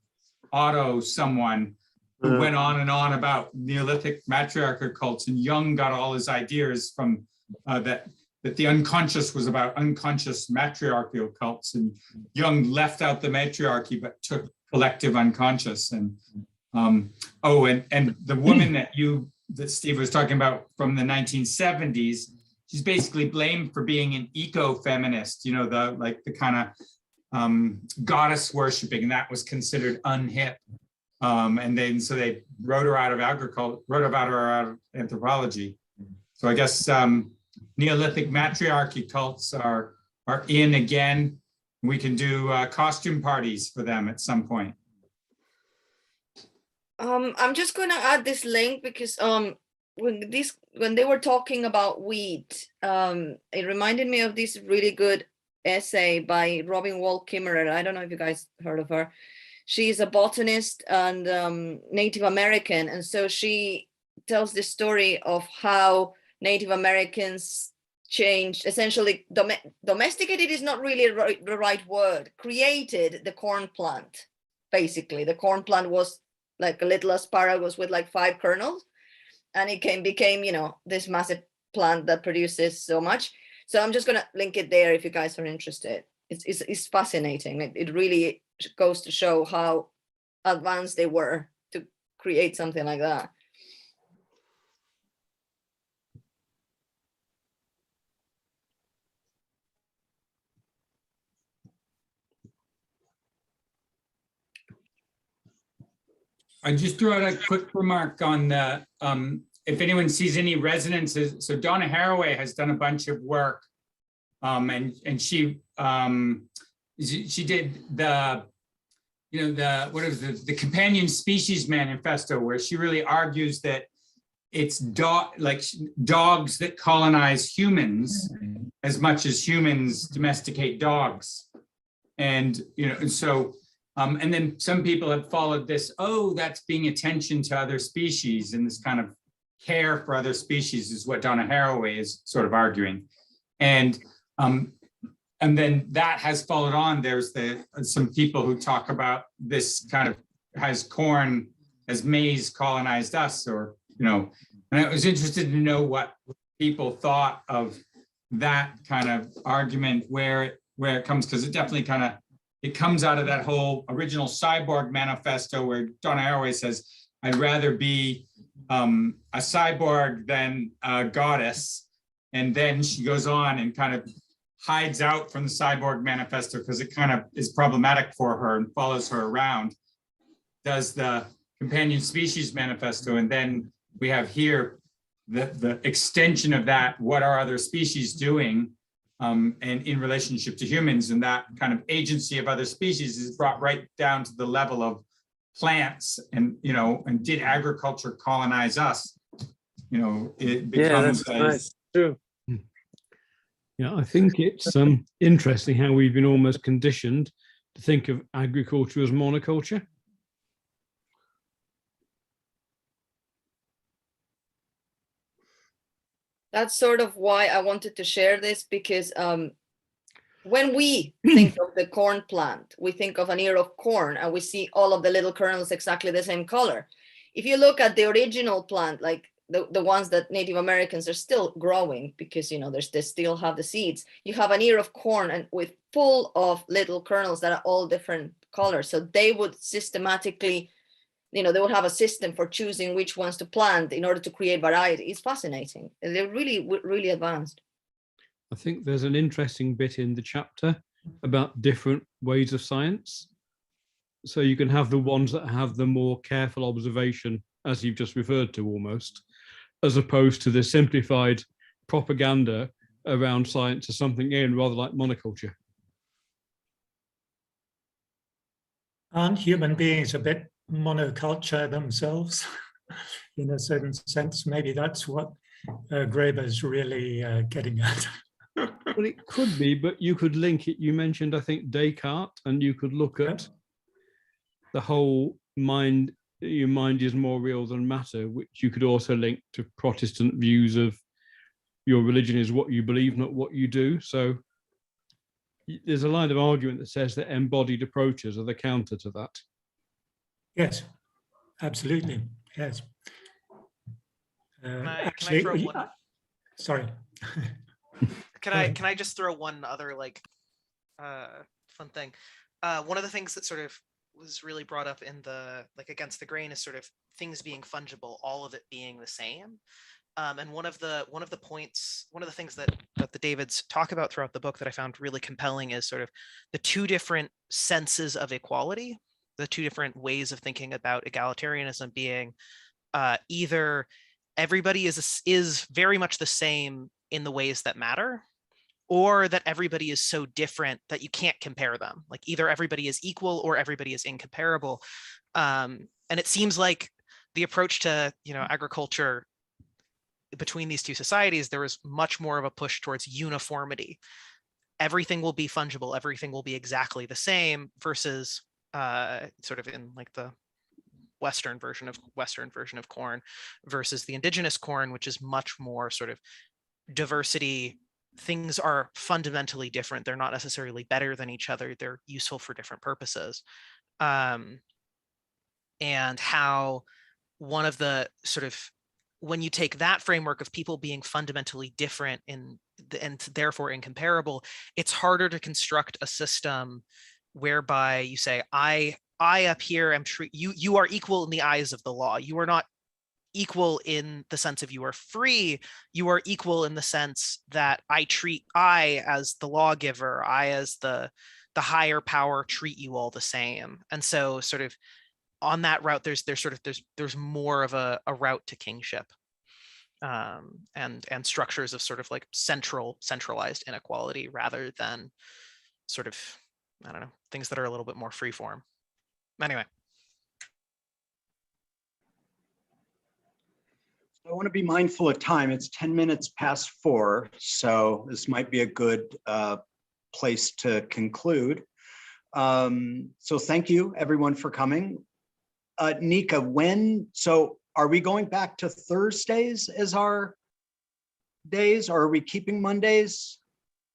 Speaker 3: Otto someone, who went on and on about Neolithic matriarchal cults, and Jung got all his ideas from that the unconscious was about unconscious matriarchal cults, and Jung left out the matriarchy but took collective unconscious. And and the woman that Steve was talking about from the 1970s, she's basically blamed for being an eco-feminist, the kind of goddess worshiping, and that was considered unhip. And then so they wrote her out of anthropology. So I guess Neolithic matriarchy cults are in again. We can do costume parties for them at some point.
Speaker 2: I'm just going to add this link because when they were talking about wheat, it reminded me of this really good essay by Robin Wall Kimmerer. I don't know if you guys heard of her. She's a botanist and Native American, and so she tells the story of how Native Americans changed, essentially domesticated is not really the right word, created the corn plant. Basically, the corn plant was like a little asparagus with like 5 kernels, and it became this massive plant that produces so much. So I'm just gonna link it there if you guys are interested. It's fascinating. It really goes to show how advanced they were to create something like that.
Speaker 3: I just threw out a quick remark on the, if anyone sees any resonances. So Donna Haraway has done a bunch of work, and she did the Companion Species Manifesto, where she really argues that it's dogs that colonize humans as much as humans domesticate dogs, and so. And then some people have followed this, that's being attention to other species, and this kind of care for other species is what Donna Haraway is sort of arguing. And then that has followed on. There's some people who talk about this kind of has corn as maize colonized us, and I was interested to know what people thought of that kind of argument, where it comes, because it definitely it comes out of that whole original cyborg manifesto where Donna Haraway says, I'd rather be a cyborg than a goddess. And then she goes on and kind of hides out from the cyborg manifesto because it kind of is problematic for her and follows her around, does the Companion Species Manifesto. And then we have here the extension of that, what are other species doing? And in relationship to humans, and that kind of agency of other species is brought right down to the level of plants, and did agriculture colonize us? It becomes
Speaker 7: that's nice. True. Yeah, I think it's interesting how we've been almost conditioned to think of agriculture as monoculture.
Speaker 2: That's sort of why I wanted to share this, because when we think of the corn plant, we think of an ear of corn and we see all of the little kernels exactly the same color. If you look at the original plant, like the ones that Native Americans are still growing, because they still have the seeds, you have an ear of corn and with full of little kernels that are all different colors. So they would systematically, they would have a system for choosing which ones to plant in order to create variety. It's fascinating. They're really advanced.
Speaker 7: I think there's an interesting bit in the chapter about different ways of science. So you can have the ones that have the more careful observation, as you've just referred to almost, as opposed to the simplified propaganda around science as something in rather like monoculture.
Speaker 6: Aren't human beings a bit monoculture themselves? In a certain sense, maybe that's what Graeber's really getting at.
Speaker 7: Well, it could be, but you could link it. You mentioned, I think, Descartes, and you could look at the whole mind. Your mind is more real than matter, which you could also link to Protestant views of your religion is what you believe, not what you do. So there's a line of argument that says that embodied approaches are the counter to that.
Speaker 6: Yes, absolutely. Yes.
Speaker 4: Can I
Speaker 6: Actually,
Speaker 4: throw one?
Speaker 6: Sorry.
Speaker 4: Can I just throw one other fun thing? One of the things that sort of was really brought up in the against the grain is sort of things being fungible, all of it being the same. And one of the things that the Davids talk about throughout the book that I found really compelling is sort of the two different senses of equality, the two different ways of thinking about egalitarianism being either everybody is very much the same in the ways that matter, or that everybody is so different that you can't compare them. Like either everybody is equal or everybody is incomparable. And it seems like the approach to agriculture between these two societies, there was much more of a push towards uniformity. Everything will be fungible, everything will be exactly the same, versus sort of in like the Western version of corn versus the indigenous corn, which is much more sort of diversity. Things are fundamentally different. They're not necessarily better than each other. They're useful for different purposes. And how one of the sort of, when you take that framework of people being fundamentally different and therefore incomparable, it's harder to construct a system whereby you say, I up here am you are equal in the eyes of the law. You are not equal in the sense of you are free. You are equal in the sense that I as the lawgiver, I as the higher power treat you all the same. And so sort of on that route, there's more of a route to kingship, and structures of sort of like centralized inequality rather than sort of, I don't know, things that are a little bit more freeform. Anyway.
Speaker 1: I want to be mindful of time. It's 10 minutes past 4, so this might be a good place to conclude. So thank you everyone for coming. Nika, so are we going back to Thursdays as our days, or are we keeping Mondays?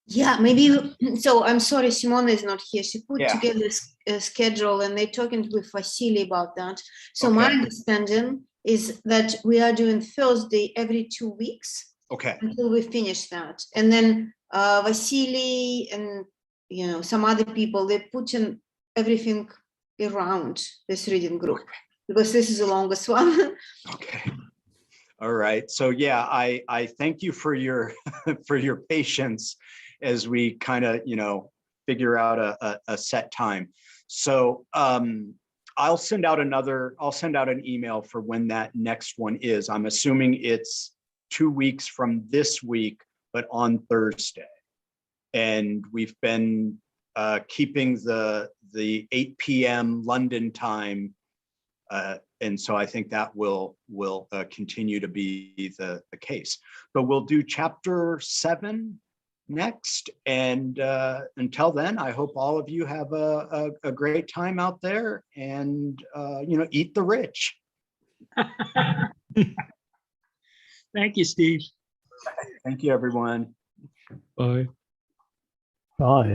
Speaker 8: Yeah, maybe. So I'm sorry, Simona is not here. She put
Speaker 1: Yeah.
Speaker 8: together a schedule and they're talking with Vasily about that. So
Speaker 1: Okay.
Speaker 8: my understanding is that we are doing Thursday every 2 weeks
Speaker 1: Okay.
Speaker 8: until we finish that. And then Vasily and some other people, they're putting everything around this reading group, because this is the longest one.
Speaker 1: Okay. All right. So yeah, I thank you for your for your patience as we kind of figure out a set time. So I'll send out an email for when that next one is. I'm assuming it's 2 weeks from this week, but on Thursday. And we've been keeping the 8 p.m. London time. And so I think that will continue to be the case. But we'll do chapter 7 next. And until then, I hope all of you have a great time out there and, eat the rich.
Speaker 9: Thank you, Steve.
Speaker 1: Thank you, everyone.
Speaker 7: Bye.
Speaker 9: Bye.